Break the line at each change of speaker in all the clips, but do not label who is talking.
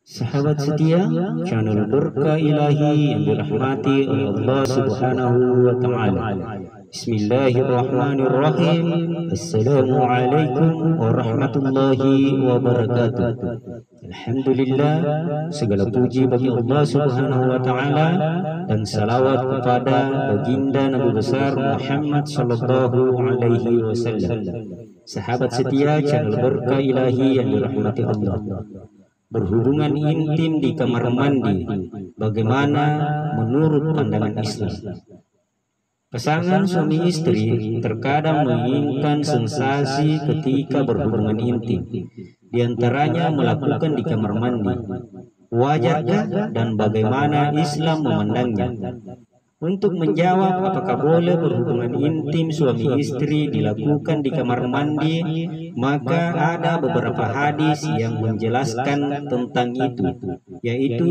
Sahabat setia channel Berkah Ilahi yang dirahmati oleh Allah Subhanahu wa taala. Bismillahirrahmanirrahim. Assalamualaikum warahmatullahi wabarakatuh. Alhamdulillah, segala puji bagi Allah Subhanahu wa taala dan salawat kepada baginda Nabi besar Muhammad sallallahu alaihi wasallam. Sahabat setia channel Berkah Ilahi yang dirahmati Allah. Berhubungan intim di kamar mandi, bagaimana menurut pandangan Islam? Pasangan suami istri terkadang menginginkan sensasi ketika berhubungan intim, di antaranya melakukan di kamar mandi. Wajarkah dan bagaimana Islam memandangnya? Untuk menjawab apakah boleh berhubungan intim suami istri dilakukan di kamar mandi, maka ada beberapa hadis yang menjelaskan tentang itu, yaitu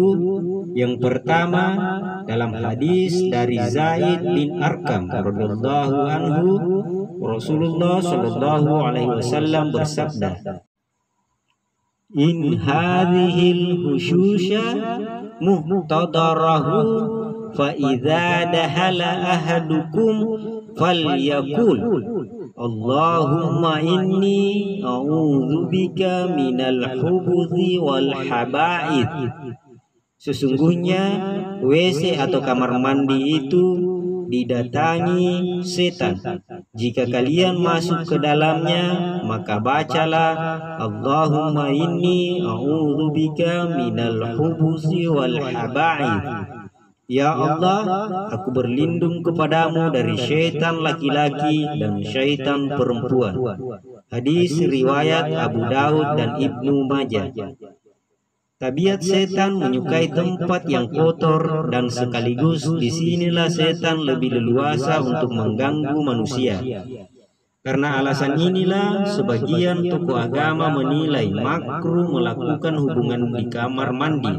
yang pertama dalam hadis dari Zaid bin Arqam radhiyallahu anhu, Rasulullah shallallahu alaihi wasallam bersabda, "In hadhil hushusha muhtadarahu فَإِذَا دَخَلَ أَحَدُكُمْ فَلْيَقُلْ اللهم إني أعوذ بك من الخبث والخبائث." Sesungguhnya WC atau kamar mandi itu didatangi setan. Jika kalian masuk ke dalamnya, maka bacalah Allahumma inni a'udzu bika minal khubuthi wal khaba'ith. Ya Allah, aku berlindung kepadamu dari syaitan laki-laki dan syaitan perempuan. Hadis riwayat Abu Daud dan Ibnu Majah. Tabiat setan menyukai tempat yang kotor dan sekaligus disinilah setan lebih leluasa untuk mengganggu manusia. Karena alasan inilah sebagian tokoh agama menilai makruh melakukan hubungan di kamar mandi.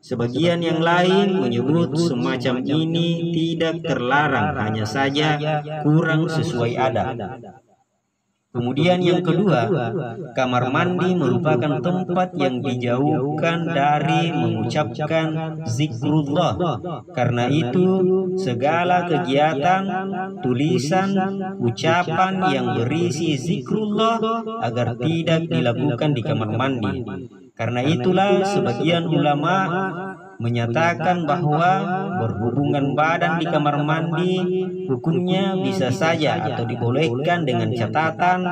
Sebagian yang lain menyebut semacam ini tidak terlarang, hanya saja kurang sesuai adat. Kemudian yang kedua, kamar mandi merupakan tempat yang dijauhkan dari mengucapkan zikrullah. Karena itu, segala kegiatan, tulisan, ucapan yang berisi zikrullah agar tidak dilakukan di kamar mandi. Karena itulah sebagian ulama menyatakan bahwa berhubungan badan di kamar mandi hukumnya bisa saja atau dibolehkan dengan catatan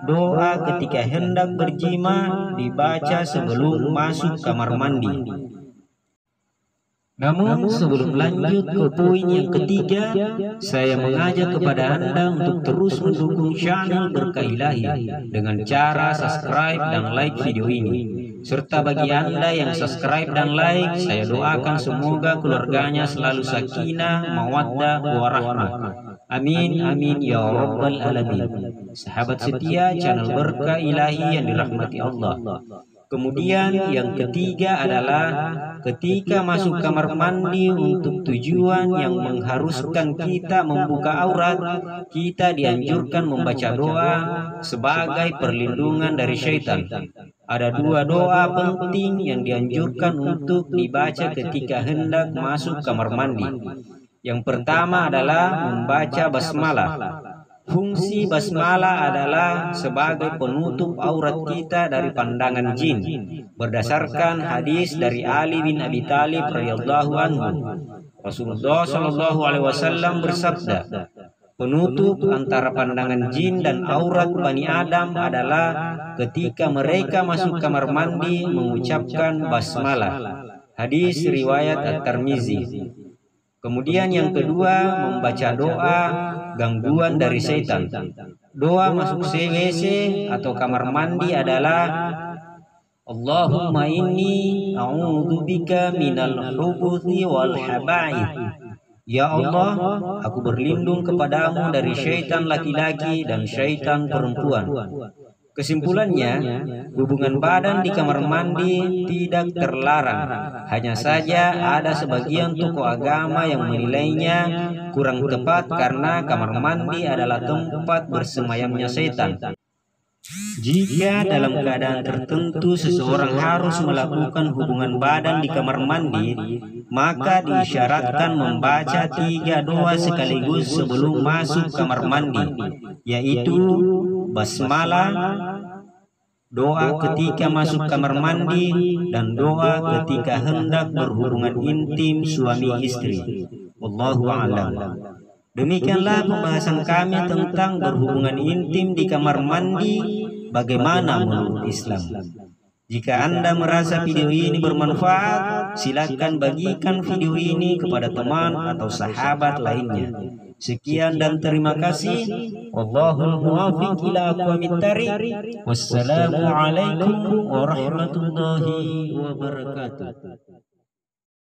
doa ketika hendak berjima dibaca sebelum masuk kamar mandi. Namun sebelum lanjut ke poin yang ketiga, saya mengajak kepada Anda untuk terus mendukung channel Berkah Ilahi dengan cara subscribe dan like video ini. Serta bagi Anda yang subscribe dan like, saya doakan semoga keluarganya selalu sakinah, mawaddah, warahmah. Amin, amin, ya rabbal alamin. Sahabat setia channel Berkah Ilahi yang dirahmati Allah. Kemudian yang ketiga adalah ketika masuk kamar mandi untuk tujuan yang mengharuskan kita membuka aurat, kita dianjurkan membaca doa sebagai perlindungan dari syaitan. Ada dua doa penting yang dianjurkan untuk dibaca ketika hendak masuk kamar mandi. Yang pertama adalah membaca basmalah. Fungsi basmalah adalah sebagai penutup aurat kita dari pandangan jin. Berdasarkan hadis dari Ali bin Abi Thalib radhiyallahu anhu, Rasulullah shallallahu alaihi wasallam bersabda, penutup antara pandangan jin dan aurat Bani Adam adalah ketika mereka masuk kamar mandi mengucapkan basmalah. Hadis riwayat At-Tirmizi. Kemudian yang kedua, membaca doa gangguan dari setan. Doa masuk WC atau kamar mandi adalah Allahumma inni a'udzu bika minal khubuthi wal khaba'ith. Ya Allah, aku berlindung kepadamu dari syaitan laki-laki dan syaitan perempuan. Kesimpulannya, hubungan badan di kamar mandi tidak terlarang. Hanya saja ada sebagian tokoh agama yang menilainya kurang tepat karena kamar mandi adalah tempat bersemayamnya setan. Jika dalam keadaan tertentu seseorang harus melakukan hubungan badan di kamar mandi, maka diisyaratkan membaca 3 doa sekaligus sebelum masuk kamar mandi, yaitu basmalah, doa ketika masuk kamar mandi, dan doa ketika hendak berhubungan intim suami istri. Wallahu a'lam. Demikianlah pembahasan kami tentang berhubungan intim di kamar mandi bagaimana menurut Islam. Jika Anda merasa video ini bermanfaat, silakan bagikan video ini kepada teman atau sahabat lainnya. Sekian dan terima kasih. Wallahul muwaffiq ila aqwamit thariq. Wassalamu alaikum warahmatullahi wabarakatuh.